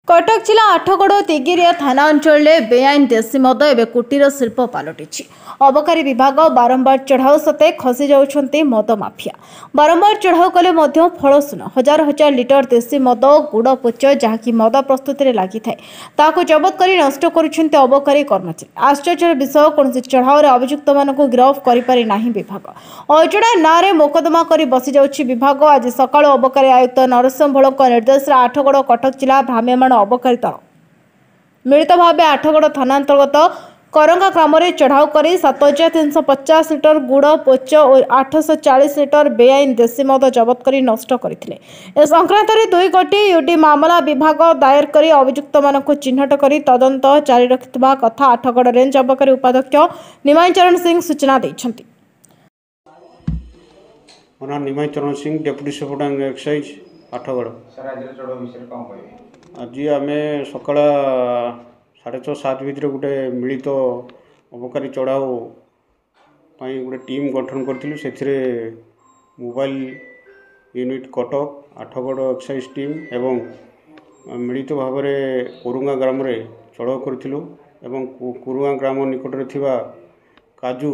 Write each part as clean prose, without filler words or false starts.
कटक जिला आठगड़ तिगिरिया थाना अंचल बेआईन देशी मद एवं कुटीर शिल्प पलटि अबकारी विभाग बारंबार चढ़ाऊ सते खसी जाउछन्ति मद माफिया बारंबार चढ़ाऊ कले फलशून हजार हजार लिटर देशी मद गुड़ पोच जहाँकि मद प्रस्तुति लगी थाए जबत कर नष्ट करुछन्ति अबकारी कर्मचारी। आश्चर्यर विषय कौन चढ़ाऊ अभियुक्त मानक गिरफ करना विभाग अजणा नारे मोकदमा कर बसी जाउछि विभाग। आज सकाळ अबकारी आयुक्त नरसिंह भोलक निर्देश आठगड़ कटक जिला भ्राम्यमाण अबकारी दल मिलित भाव आठगड़ थाना अंतर्गत करंगा ग्राम में चढ़ाऊ कर 7350 लिटर गुड़ पोच और 840 लिटर बेआईन देशी मद जबत कर नष्ट करते। ए संक्रांत में 2 गोटी यूडी मामला विभाग दायर कर अभियुक्त मानक चिन्हट कर तदंत जारी रखिथिबा कथा आठगड़ रेंज अबकारी उपाध्यक्ष निमाई चरण सिंह सूचना देइछन्ति। मोना निमाई चरण Singh deputy superintendent excise Athgarh. आज आम सका 6:30-7 भितर गोटे मिलित अबकारी चढ़ाऊ गोटे टीम गठन करूँ से mobile unit Cuttack Athgarh excise team एवं मिलित भाव में कुरुंगा ग्राम में चढ़ाऊ करूँ एवं कुरुंगा ग्राम निकट में थिबा काजू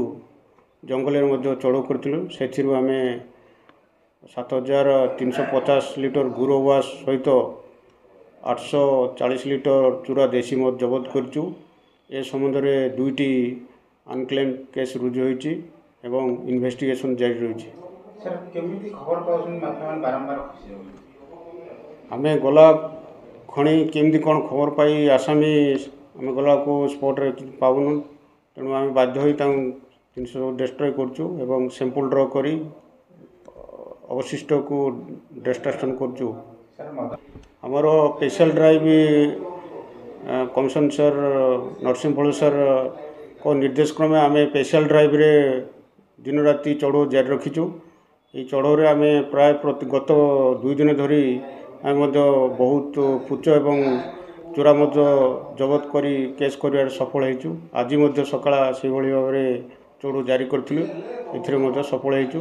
जंगल में चढ़ाऊ करूँ से आम 7350 लिटर गुड़ वास सहित 840 लिटर चूरा देशी मद जबत करूँ। ए संबंध में 2टी अनक्लेम केस रुजु होती एवं इन्वेस्टिगेशन जारी रही। आम गला खणी केमती कौन खबर पाई आसामी आम गला को स्पॉट रे पाऊन तेणु आम बाध्य हो जिन डिस्ट्रॉय करूँ सैंपल ड्र करी अवशिष्ट को डिस्ट्रक्शन करूँ। आमर special drive commission sir Narasingh Bhol sir को निर्देश क्रमे आम स्पेशल ड्राइव रे दिन राति चढ़ाऊ जारी रखीचु। ये चढ़ाऊ आम प्राय गत 2 दिन धरी आम बहुत पुच एवं चोरा मद जबत करी केस कर सफल होइचु। आज सकाळ से भाव में चढ़ाऊ जारी करूँ ए सफल होइचु।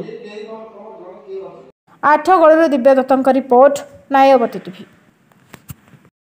Athgarh Divya दत्तों report नायवती TV.